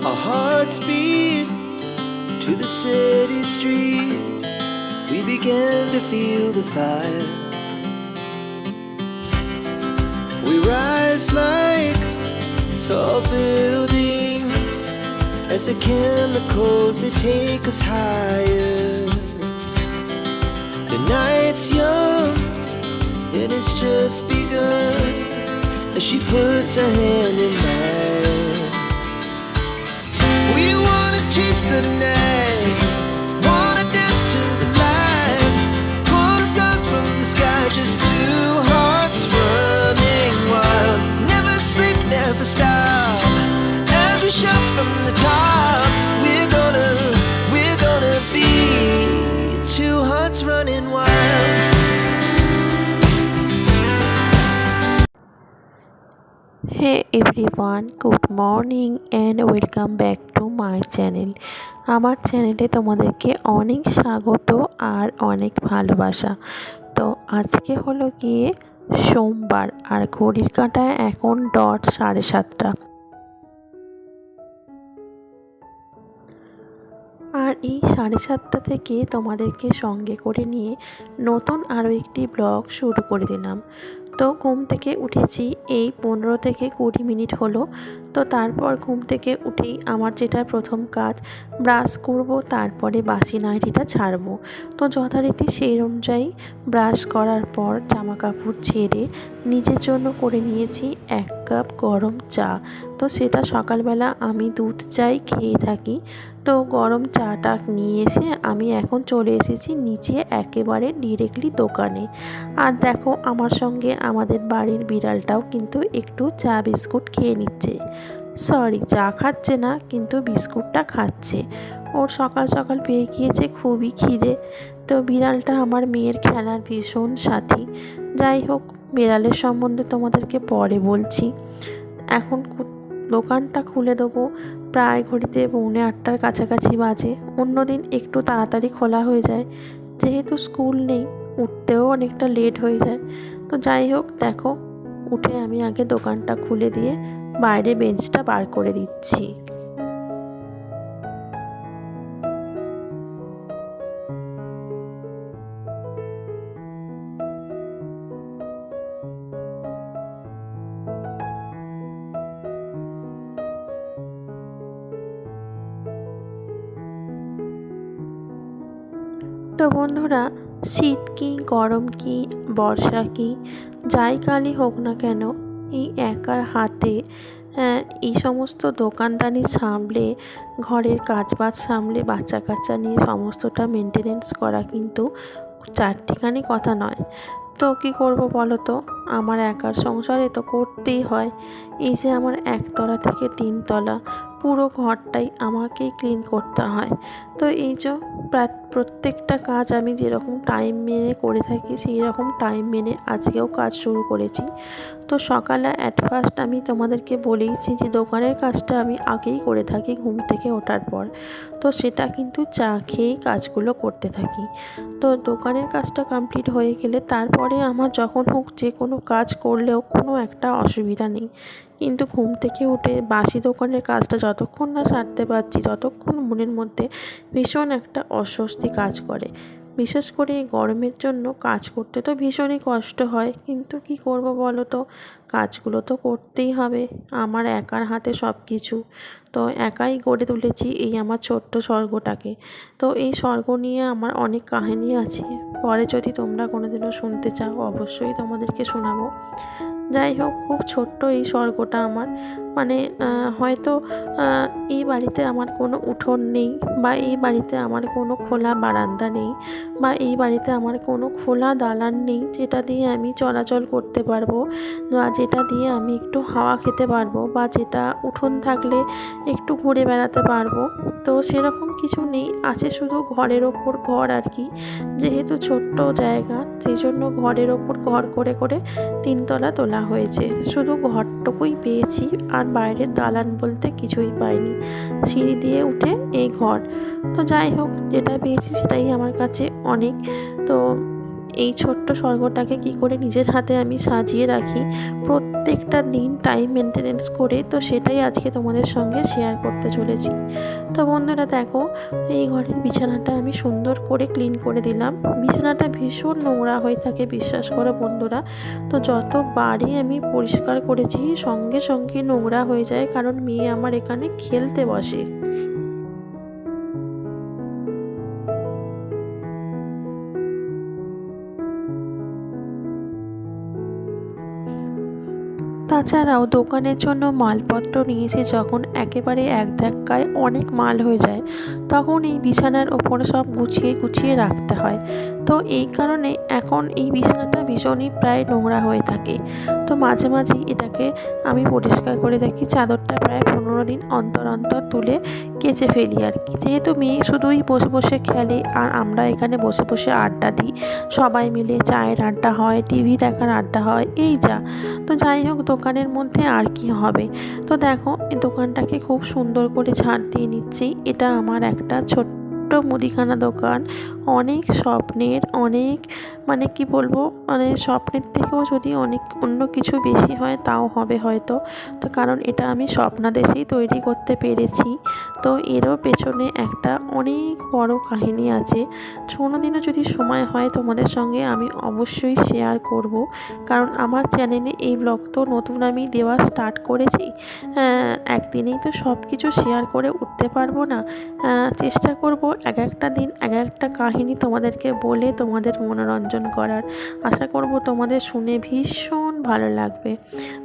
Our hearts beat to the city streets. We began to feel the fire. We rise like tall buildings as the chemicals they take us higher. The night's young and it's just begun as she puts her hand in mine. We wanna chase the night, wanna dance to the light, pull the stars from the sky, just two hearts running wild. Never sleep, never stop, as we shout from the top. We're gonna be two hearts running wild. Hey everyone, good morning and welcome back to my channel. আমার চ্যানেলে তোমাদেরকে অনেক স্বাগত আর অনেক ভালোবাসা। তো আজকে হলো গিয়ে সোমবার আর ঘড়ির কাঁটায় এখন 7:30। আর এই 7:30 থেকে তোমাদেরকে সঙ্গে করে নিয়ে নতুন আরও একটি ব্লগ শুরু করে দিলাম। তো ঘুম থেকে উঠেছি এই 15 থেকে 20 মিনিট হলো। তো তারপর ঘুম থেকে উঠেই আমার যেটা প্রথম কাজ, ব্রাশ করব, তারপরে বাসি নাইটিটা ছাড়বো। তো যথারীতি সেই অনুযায়ী ব্রাশ করার পর জামা কাপড় ছেড়ে নিজের জন্য করে নিয়েছি 1 কাপ গরম চা। তো সেটা সকালবেলা আমি দুধ চাই খেয়ে থাকি। তো গরম চাটা নিয়ে এসে আমি এখন চলে এসেছি নিচে একেবারে ডিরেক্টলি দোকানে। আর দেখো আমার সঙ্গে আমাদের বাড়ির বিড়ালটাও কিন্তু একটু চা বিস্কুট খেয়ে নিচ্ছে। সরি, চা খাচ্ছে না, কিন্তু বিস্কুটটা খাচ্ছে। ওর সকাল সকাল পেয়ে গিয়েছে খুবই খিদে। তো বিড়ালটা আমার মেয়ের খেলার ভীষণ সাথী। যাই হোক, বিড়ালের সম্বন্ধে তোমাদেরকে পরে বলছি। এখন দোকানটা খুলে দেবো প্রায় ঘড়িতে 7:45 কাছাকাছি বাজে। অন্যদিন একটু তাড়াতাড়ি খোলা হয়ে যায়, যেহেতু স্কুল নেই, উঠতেও অনেকটা লেট হয়ে যায়। তো যাই হোক, দেখো উঠে আমি আগে দোকানটা খুলে দিয়ে বাইরে বেঞ্চটা বার করে দিচ্ছি। তো বন্ধুরা, শীত কি গরম কি বর্ষা কি যাই কালই হোক না কেন, এই একার হাতে এই সমস্ত দোকানদানি সামলে, ঘরের কাজবাজ সামলে, বাচ্চা কাচ্চা নিয়ে সমস্তটা মেনটেনেন্স করা কিন্তু চারটিখানি কথা নয়। তো কী করব বলো তো, আমার একার সংসারে তো করতেই হয়। এই যে আমার 1 তলা থেকে 3 তলা পুরো ঘরটাই আমাকেই ক্লিন করতে হয়। তো এই যে প্রত্যেকটা কাজ আমি যেরকম টাইম মেনে করে থাকি, সেই রকম টাইম মেনে আজকেও কাজ শুরু করেছি। তো সকালে ফার্স্ট আমি তোমাদেরকে বলেইছি যে দোকানের কাজটা আমি আগেই করে থাকি ঘুম থেকে ওঠার পর। তো সেটা কিন্তু চা খেয়েই কাজগুলো করতে থাকি। তো দোকানের কাজটা কমপ্লিট হয়ে গেলে তারপরে আমার যখন হোক যে কোনো কাজ করলেও কোনো একটা অসুবিধা নেই। কিন্তু ঘুম থেকে উঠে বাসি দোকানের কাজটা যতক্ষণ না সারতে পারছি, ততক্ষণ মনের মধ্যে ভীষণ একটা অস্বস্তি কাজ করে। বিশেষ করে এই গরমের জন্য কাজ করতে তো ভীষণই কষ্ট হয়, কিন্তু কি করব বলো তো, কাজগুলো তো করতেই হবে। আমার একার হাতে সব কিছু। তো একাই গড়ে তুলেছি এই আমার ছোট্ট স্বর্গটাকে। তো এই স্বর্গ নিয়ে আমার অনেক কাহিনী আছে, পরে যদি তোমরা কোনোদিনও শুনতে চাও অবশ্যই তোমাদেরকে শোনাবো। যাই হোক, খুব ছোট্ট এই স্বর্গটা আমার। মানে হয়তো এই বাড়িতে আমার কোনো উঠোন নেই, বা এই বাড়িতে আমার কোনো খোলা বারান্দা নেই, বা এই বাড়িতে আমার কোনো খোলা দালান নেই যেটা দিয়ে আমি চলাচল করতে পারবো, বা যেটা দিয়ে আমি একটু হাওয়া খেতে পারবো, বা যেটা উঠোন থাকলে একটু ঘুরে বেড়াতে পারবো। তো সেরকম কিছু নেই, আছে শুধু ঘরের ওপর ঘর আর কি। যেহেতু ছোট্ট জায়গা, সেই জন্য ঘরের ওপর ঘর করে করে 3 তলা তোলা হয়েছে। শুধু ঘরটুকুই পেয়েছি, আর বাইরের দালান বলতে কিছুই পাইনি। সিঁড়ি দিয়ে উঠে এই ঘর। তো যাই হোক, যেটা পেয়েছি সেটাই আমার কাছে অনেক। তো এই ছোট্ট স্বর্গটাকে কি করে নিজের হাতে আমি সাজিয়ে রাখি, প্রত্যেকটা দিন টাইম মেনটেনেন্স করে, তো সেটাই আজকে তোমাদের সঙ্গে শেয়ার করতে চলেছি। তো বন্ধুরা দেখো, এই ঘরের বিছানাটা আমি সুন্দর করে ক্লিন করে দিলাম। বিছানাটা ভীষণ নোংরা হয়ে থাকে, বিশ্বাস করো বন্ধুরা। তো যতবারই আমি পরিষ্কার করেছি সঙ্গে সঙ্গে নোংরা হয়ে যায়, কারণ মেয়ে আমার এখানে খেলতে বসে। তাছাড়াও দোকানের জন্য মালপত্র নিয়েছি যখন, একেবারে এক ধাক্কায় অনেক মাল হয়ে যায়, তখন এই বিছানার ওপর সব গুছিয়ে গুছিয়ে রাখতে হয়। তো এই কারণে এখন এই বিছানাটা ভীষণই প্রায় নোংরা হয়ে থাকে। তো মাঝে মাঝেই এটাকে আমি পরিষ্কার করে দেখি, চাদরটা প্রায় 15 দিন অন্তর অন্তর তুলে কেচে ফেলি আর কি। যেহেতু মেয়ে শুধুই বসে বসে খেলে আর আমরা এখানে বসে বসে আড্ডা দিই, সবাই মিলে চায়ের আড্ডা হয়, টিভি দেখার আড্ডা হয়, এই যা। তো যাই হোক, দোকানের মধ্যে আর কি হবে। তো দেখো, এই দোকানটাকে খুব সুন্দর করে ঝাড় দিয়ে নিচ্ছি। এটা আমার একটা ছোট্ট মুদিখানা দোকান, অনেক স্বপ্নের, অনেক মানে কি বলবো, মানে স্বপ্নের থেকেও যদি অনেক অন্য কিছু বেশি হয় তাও হবে হয়তো। তো কারণ এটা আমি স্বপ্নাদেশেই তৈরি করতে পেরেছি। তো এরও পেছনে একটা অনেক বড় কাহিনী আছে। কোনোদিনও যদি সময় হয় তোমাদের সঙ্গে আমি অবশ্যই শেয়ার করব, কারণ আমার চ্যানেলে এই ব্লগ তো নতুন আমি দেওয়া স্টার্ট করেছি। একদিনেই তো সব কিছু শেয়ার করে উঠতে পারবো না। চেষ্টা করব এক একটা দিন এক একটা কাহিনী তোমাদেরকে বলে তোমাদের মনোরঞ্জন করার। আশা করব তোমাদের শুনে ভীষণ ভালো লাগবে।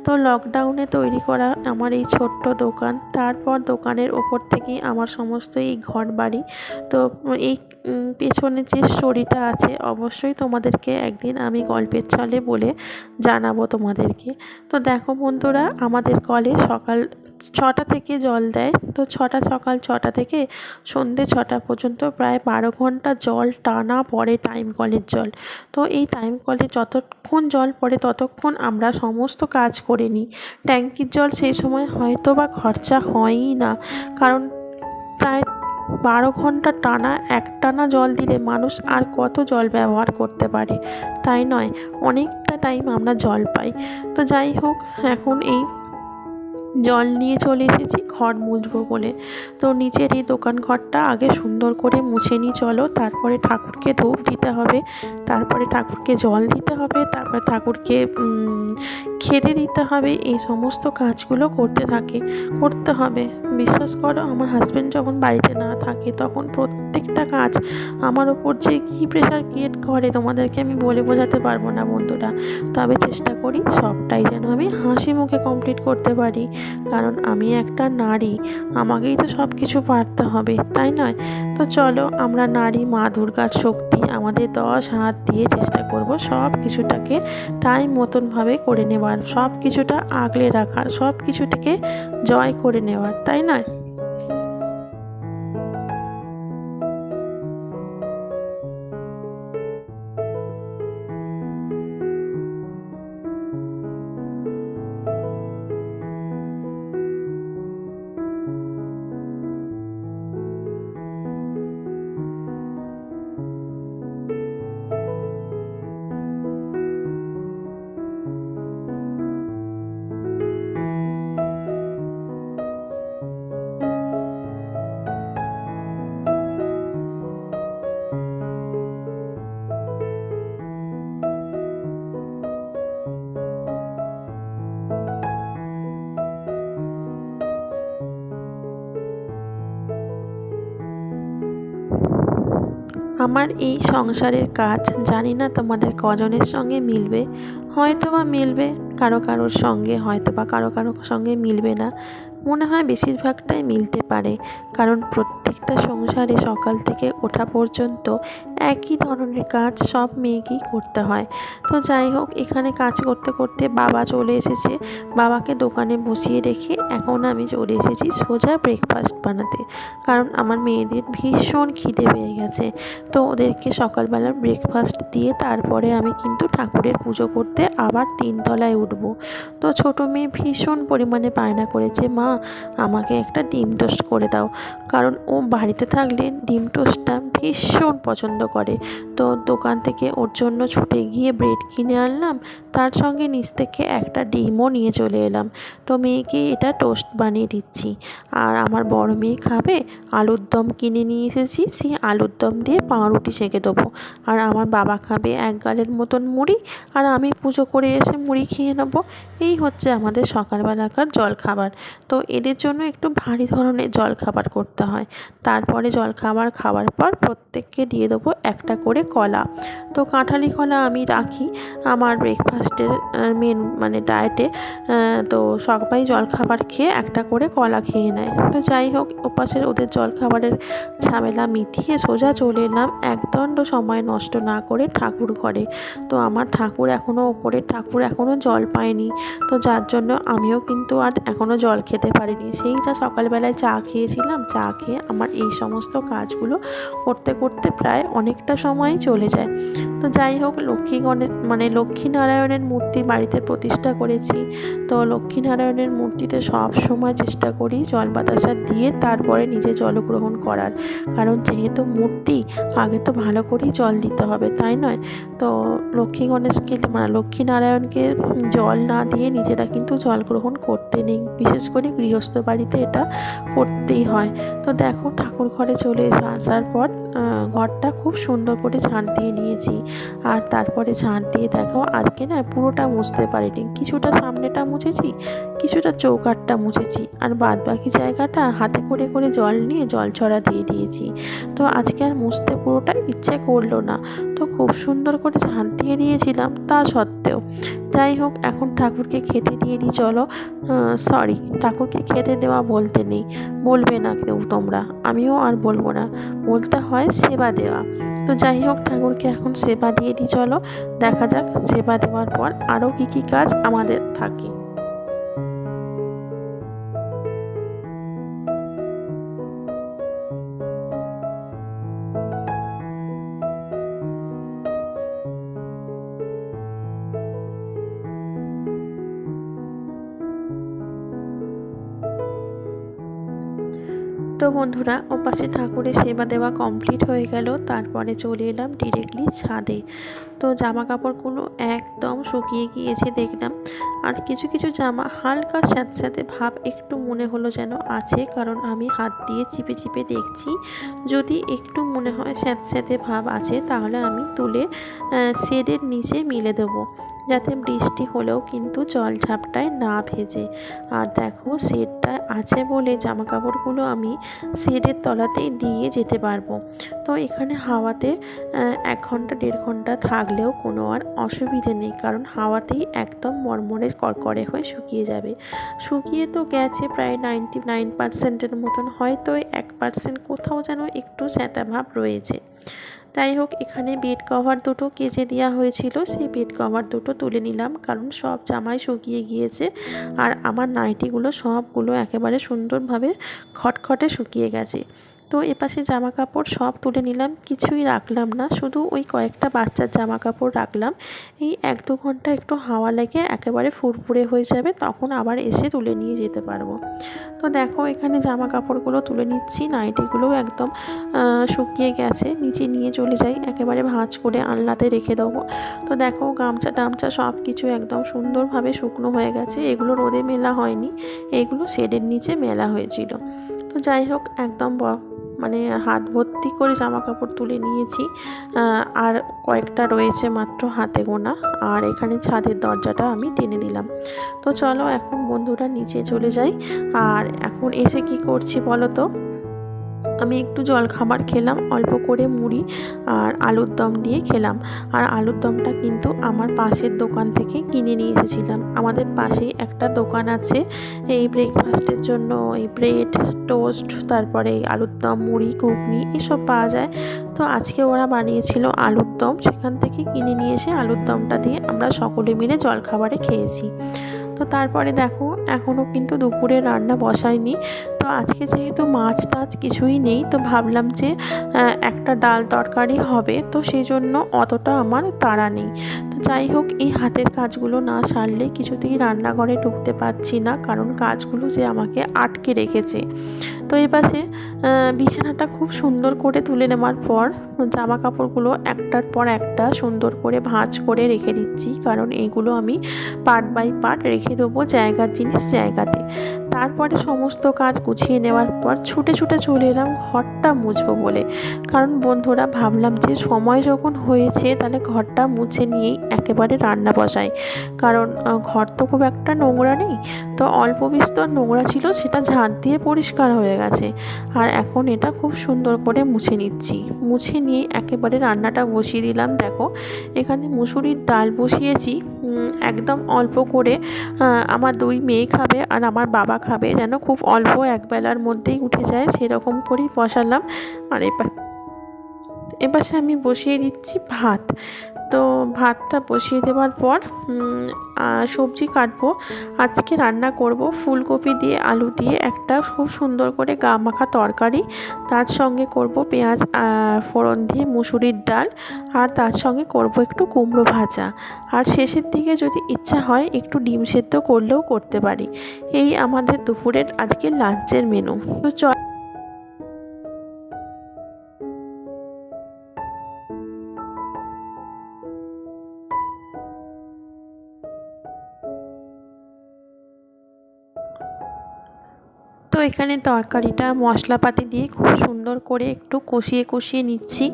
তো লকডাউনে তৈরি করা আমার এই ছোট্ট দোকান, তারপর দোকানের ওপর থেকে আমার সমস্ত এই ঘর বাড়ি। তো এই পেছনে যে স্টোরিটা আছে অবশ্যই তোমাদেরকে একদিন আমি গল্পের ছলে বলে জানাবো তোমাদেরকে। তো দেখো বন্ধুরা, আমাদের কলে সকাল 6টা থেকে জল দেয়। তো সকাল 6টা থেকে সন্ধ্যে 6টা পর্যন্ত প্রায় 12 ঘন্টা জল টানা পড়ে টাইম কলের জল। তো এই টাইম কলে যতক্ষণ জল পড়ে ততক্ষণ আমরা সমস্ত কাজ করে নিই। ট্যাঙ্কির জল সেই সময় হয়তো বা খরচা হয়ই না, কারণ প্রায় 12 ঘন্টা টানা একটানা জল দিলে মানুষ আর কত জল ব্যবহার করতে পারে, তাই নয়? অনেকটা টাইম আমরা জল পাই। তো যাই হোক, এখন এই জল নিয়ে চলে এসেছি ঘর মুছবো বলে। তো নিচের এই দোকান ঘরটা আগে সুন্দর করে মুছে নিই চলো। তারপরে ঠাকুরকে ধূপ দিতে হবে, তারপরে ঠাকুরকে জল দিতে হবে, তারপরে ঠাকুরকে খেতে দিতে হবে। এই সমস্ত কাজগুলো করতে হবে। বিশ্বাস করো, আমার হাজব্যান্ড যখন বাড়িতে না থাকে তখন প্রত্যেকটা কাজ আমার ওপর যে কী প্রেশার ক্রিয়েট করে তোমাদেরকে আমি বলে বোঝাতে পারবো না বন্ধুরা। তবে চেষ্টা করি সবটাই যেন আমি হাসি মুখে কমপ্লিট করতে পারি, কারণ আমি একটা নারী, আমাকেই তো সব কিছু পারতে হবে, তাই নয়? তো চলো, আমরা নারী, মা দুর্গার শক্তি, আমাদের 10 হাত দিয়ে চেষ্টা করব সব কিছুটাকে টাইম মতনভাবে করে নেওয়ার, সব কিছুটা আগলে রাখার, সব কিছুটাকে জয় করে নেওয়ার, তাই নয়? আমার এই সংসারের কাজ জানি না তোমাদের কজনের সঙ্গে মিলবে, হয়তো বা মিলবে কারোর সঙ্গে, হয়তো বা কারোর সঙ্গে মিলবে না। মনে হয় বেশিরভাগটাই মিলতে পারে, কারণ প্রত্যেকটা সংসারে সকাল থেকে ওঠা পর্যন্ত একই ধরনের কাজ সব মেয়েকেই করতে হয়। তো যাই হোক, এখানে কাজ করতে করতে বাবা চলে এসেছে। বাবাকে দোকানে বসিয়ে রেখে এখন আমি চলে এসেছি সোজা ব্রেকফাস্ট বানাতে, কারণ আমার মেয়েদের ভীষণ খিদে পেয়ে গেছে। তো ওদেরকে সকালবেলা ব্রেকফাস্ট দিয়ে তারপরে আমি কিন্তু ঠাকুরের পুজো করতে আবার 3 তলায় উঠব। তো ছোটো মেয়ে ভীষণ পরিমাণে বায়না করেছে, মা আমাকে একটা ডিম টোস্ট করে দাও, কারণ ও বাড়িতে থাকলে ডিম টোস্টটা ভীষণ পছন্দ করে। তো দোকান থেকে ওর জন্য ছুটে গিয়ে ব্রেড কিনে আনলাম, তার সঙ্গে নিচ থেকে একটা ডিমও নিয়ে চলে এলাম। তো মেয়েকে এটা টোস্ট বানিয়ে দিচ্ছি। আর আমার বড় মেয়ে খাবে আলুর দম কিনে নিয়ে এসেছি, সেই আলুর দম দিয়ে পাউরুটি সেঁকে দেবো। আর আমার বাবা খাবে 1 গালের মতন মুড়ি, আর আমি পুজো করে এসে মুড়ি খেয়ে নেবো। এই হচ্ছে আমাদের সকালবেলাকার জলখাবার। তো এদের জন্য একটু ভারী ধরনের জলখাবার করতে হয়। তারপরে জলখাবার খাওয়ার পর প্রত্যেককে দিয়ে দেবো একটা করে কলা। তো কাঁঠালি কলা আমি রাখি আমার ব্রেকফাস্টের মেনু মানে ডায়েটে। তো সবাই জলখাবার খেয়ে একটা করে কলা খেয়ে নেয়। তো যাই হোক, ওপাশের ওদের জলখাবারের ঝামেলা মিটিয়ে সোজা চলে এলাম একদণ্ড সময় নষ্ট না করে ঠাকুর ঘরে। তো আমার ঠাকুর এখনও ওপরের ঠাকুর এখনও জল পায়নি, তো যার জন্য আমিও কিন্তু আর এখনও জল খেতে পারিনি। সেই যা সকালবেলায় চা খেয়েছিলাম, চা খেয়ে আমার এই সমস্ত কাজগুলো করতে করতে প্রায় অনেকটা সময়ই চলে যায়। তো যাই হোক, লক্ষ্মীনারায়ণের মূর্তি বাড়িতে প্রতিষ্ঠা করেছি। তো লক্ষ্মীনারায়ণের মূর্তিতে সব সময় চেষ্টা করি জল বাতাসা দিয়ে তারপরে নিজে জলগ্রহণ করার, কারণ যেহেতু মূর্তি আগে তো ভালো করেই জল দিতে হবে, তাই নয়? তো লক্ষ্মীনারায়ণকে জল না দিয়ে নিজেরা কিন্তু জল গ্রহণ করতে নেই, বিশেষ করে গৃহস্থ বাড়িতে এটা করতেই হয়। তো দেখো, ঠাকুর ঘরে চলে আসার পর ঘরটা খুব সুন্দর করে ঝাঁট দিয়ে নিয়েছি। আর তারপরে ঝাঁট দিয়ে দেখো, আজকে না পুরোটা মুছতে পারিনি, কিছুটা সামনেটা মুছেছি, কিছুটা চৌকাঠটা মুছেছি, আর বাদ বাকি জায়গাটা হাতে করে করে জল নিয়ে জল ছড়া দিয়ে দিয়েছি। তো আজকে আর মুছতে পুরোটা ইচ্ছে করলো না, তো খুব সুন্দর করে ঝাঁট দিয়ে দিয়েছিলাম তা সত্ত্বেও। যাই হোক, এখন ঠাকুরকে খেতে দিয়ে দিই। চলো, ঠাকুরকে খেতে দেওয়া বলতে নেই, বলবে না কেউ তোমরা, আমিও আর বলবো না, বলতে হয় সেবা দেওয়া। তো যাই হোক, ঠাকুরকে এখন সেবা দিয়ে দিই। চলো দেখা যাক সেবা দেওয়ার পর আরও কী কী কাজ আমাদের থাকে। তো বন্ধুরা, ওপাশে ঠাকুরের সেবা দেওয়া কমপ্লিট হয়ে গেল, তারপরে চলে এলাম ডিরেক্টলি ছাদে। তো জামা কাপড়গুলো একদম শুকিয়ে গিয়েছে দেখলাম, আর কিছু কিছু জামা হালকা স্যাঁতস্যাঁতে ভাব একটু মনে হলো যেন আছে, কারণ আমি হাত দিয়ে চিপে চিপে দেখছি। যদি একটু মনে হয় স্যাঁতস্যাঁতে ভাব আছে, তাহলে আমি তুলে শেডের নিচে মিলে দেবো, যাতে বৃষ্টি হলেও কিন্তু জল ঝাপটায় না ভেজে। আর দেখো, শেডটা আছে বলে জামা কাপড়গুলো আমি শেডের তলাতেই দিয়ে যেতে পারবো। তো এখানে হাওয়াতে 1 ঘন্টা 1.5 ঘন্টা থাকলেও কোনো আর অসুবিধে নেই, কারণ হাওয়াতেই একদম মরমরে করকরে হয়ে শুকিয়ে যাবে। শুকিয়ে তো গেছে প্রায় 99% মতন, হয়তো 1% কোথাও যেন একটু স্যাঁতা ভাব রয়েছে। যাই হোক, এখানে বেড কভার দুটো কেচে দেওয়া হয়েছিল, সেই বেড কভার দুটো তুলে নিলাম, কারণ সব জামাই শুকিয়ে গিয়েছে। আর আমার নাইটিগুলো সবগুলো একেবারে সুন্দরভাবে খটখটে শুকিয়ে গেছে। তো এপাশে জামা কাপড় সব তুলে নিলাম, কিছুই রাখলাম না, শুধু ওই কয়েকটা বাচ্চার জামা কাপড় রাখলাম। এই 1-2 ঘন্টা একটু হাওয়া লেগে একেবারে ফুরফুরে হয়ে যাবে, তখন আবার এসে তুলে নিয়ে যেতে পারবো। তো দেখো, এখানে জামা কাপড়গুলো তুলে নিচ্ছি, নাইটিগুলোও একদম শুকিয়ে গেছে, নিচে নিয়ে চলে যাই, একেবারে ভাঁজ করে আলনাতে রেখে দেবো। তো দেখো, গামছা টামছা সব কিছু একদম সুন্দরভাবে শুকনো হয়ে গেছে, এগুলো রোদে মেলা হয়নি, এগুলো শেডের নিচে মেলা হয়েছিল। তো যাই হোক, একদম হাত ভর্তি করে জামা কাপড় তুলে নিয়েছি, আর কয়েকটা রয়েছে মাত্র হাতে গোনা। আর এখানে ছাদের দরজাটা আমি টেনে দিলাম। তো চলো এখন বন্ধুরা নিচে চলে যাই। আর এখন এসে কি করছি বলো তো, আমি একটু জলখাবার খেলাম, অল্প করে মুড়ি আর আলুর দম দিয়ে খেলাম। আর আলুর দমটা কিন্তু আমার পাশের দোকান থেকে কিনে নিয়ে এসেছিলাম। আমাদের পাশেই একটা দোকান আছে এই ব্রেকফাস্টের জন্য, এই ব্রেড টোস্ট, তারপরে আলুর দম, মুড়ি, ঘুগনি এসব পাওয়া যায়। তো আজকে ওরা বানিয়েছিল আলুর দম, সেখান থেকে কিনে নিয়ে এসে আলুর দমটা দিয়ে আমরা সকলে মিলে জলখাবারে খেয়েছি। তো তারপরে দেখো, এখনও কিন্তু দুপুরে রান্না বসাইনি। তো আজকে যেহেতু মাছ টাছ কিছুই নেই, তো ভাবলাম যে একটা ডাল তরকারি হবে, তো সেই জন্য অতটা আমার তাড়া নেই। তো যাই হোক, এই হাতের কাজগুলো না সারলে কিছুতেই রান্নাঘরে ঢুকতে পারছি না, কারণ কাজগুলো যে আমাকে আটকে রেখেছে। তো এই পাশে বিছানাটা খুব সুন্দর করে তুলে নেওয়ার পর জামা কাপড়গুলো একটার পর একটা সুন্দর করে ভাঁজ করে রেখে দিচ্ছি, কারণ এইগুলো আমি পার্ট বাই পার্ট রেখে দেবো জায়গার জিনিস জায়গাতে। তারপরে সমস্ত কাজ গুছিয়ে নেওয়ার পর ছুটে ছুটে চলে এলাম ঘরটা মুছবো বলে, কারণ বন্ধুরা ভাবলাম যে সময় যখন হয়েছে তাহলে ঘরটা মুছে নিয়েই একেবারে রান্না বসাই, কারণ ঘর তো খুব একটা নোংরা নেই, তো অল্প বিস্তর নোংরা ছিল সেটা ঝাড় দিয়ে পরিষ্কার হয়ে গেছে। আর এখন এটা খুব সুন্দর করে মুছে নিচ্ছি, মুছে নিয়ে একেবারে রান্নাটা বসিয়ে দিলাম। দেখো এখানে মুসুরির ডাল বসিয়েছি, একদম অল্প করে, আমার 2 মেয়ে খাবে আর আমার বাবা খাবে, যেন খুব অল্প একবেলার মধ্যেই উঠে যায় সেরকম করেই বসালাম। আর এপাশে আমি বসিয়ে দিচ্ছি ভাত। তো ভাতটা বসিয়ে দেওয়ার পর সবজি কাটবো। আজকে রান্না করব ফুলকপি দিয়ে আলু দিয়ে একটা খুব সুন্দর করে গা মাখা তরকারি, তার সঙ্গে করব পেঁয়াজ ফোড়ন দিয়ে মুসুরির ডাল, আর তার সঙ্গে করব একটু কুমড়ো ভাজা, আর শেষের দিকে যদি ইচ্ছা হয় একটু ডিম সেদ্ধ করলেও করতে পারি। এই আমাদের দুপুরের আজকে লাঞ্চের মেনু। তো এখানে তরকারিটা মশলাপাতি দিয়ে খুব সুন্দর করে একটু কষিয়ে কষিয়ে নিচ্ছি,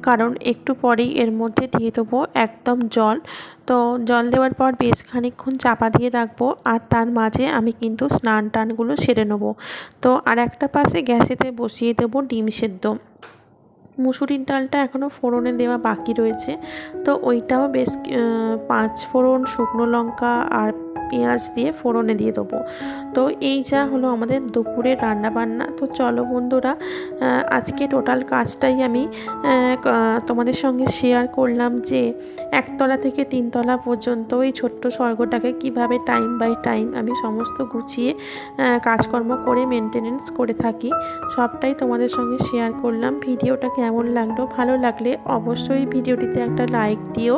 কারণ একটু পরেই এর মধ্যে দিয়ে দেবো একদম জল। তো জল দেওয়ার পর বেশ খানিকক্ষণ চাপা দিয়ে রাখবো, আর তার মাঝে আমি কিন্তু স্নান টানগুলো সেরে নেবো। তো আর একটা পাশে গ্যাসেতে বসিয়ে দেবো ডিম সেদ্ধ। মুসুরির ডালটা এখনও ফোড়নে দেওয়া বাকি রয়েছে, তো ওইটাও বেশ 5 ফোড়ন, শুকনো লঙ্কা আর পেঁয়াজ দিয়ে ফোড়নে দিয়ে দেবো। তো এই যা হলো আমাদের দুপুরের রান্নাবান্না। তো চলো বন্ধুরা, আজকে টোটাল কাজটাই আমি তোমাদের সঙ্গে শেয়ার করলাম, যে 1 তলা থেকে 3 তলা পর্যন্ত এই ছোট্ট স্বর্গটাকে কিভাবে টাইম বাই টাইম আমি সমস্ত গুছিয়ে কাজকর্ম করে মেনটেনেন্স করে থাকি, সবটাই তোমাদের সঙ্গে শেয়ার করলাম। ভিডিওটা কেমন লাগলো, ভালো লাগলে অবশ্যই ভিডিওটিতে একটা লাইক দিও,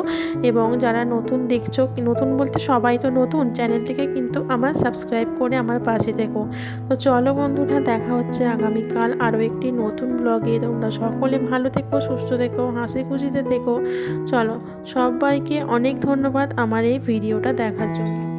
এবং যারা নতুন দেখছো, নতুন বলতে সবাই তো নতুন, চ্যানেলটিকে কিন্তু আমার সাবস্ক্রাইব করে আমার পাশে থেকো। তো চলো বন্ধুরা, দেখা হচ্ছে আগামীকাল আরও একটি নতুন ব্লগে। তোমরা সকলে ভালো থেকো, সুস্থ থেকো, হাসি খুশিতে থেকো। চলো, সবাইকে অনেক ধন্যবাদ আমার এই ভিডিওটা দেখার জন্য।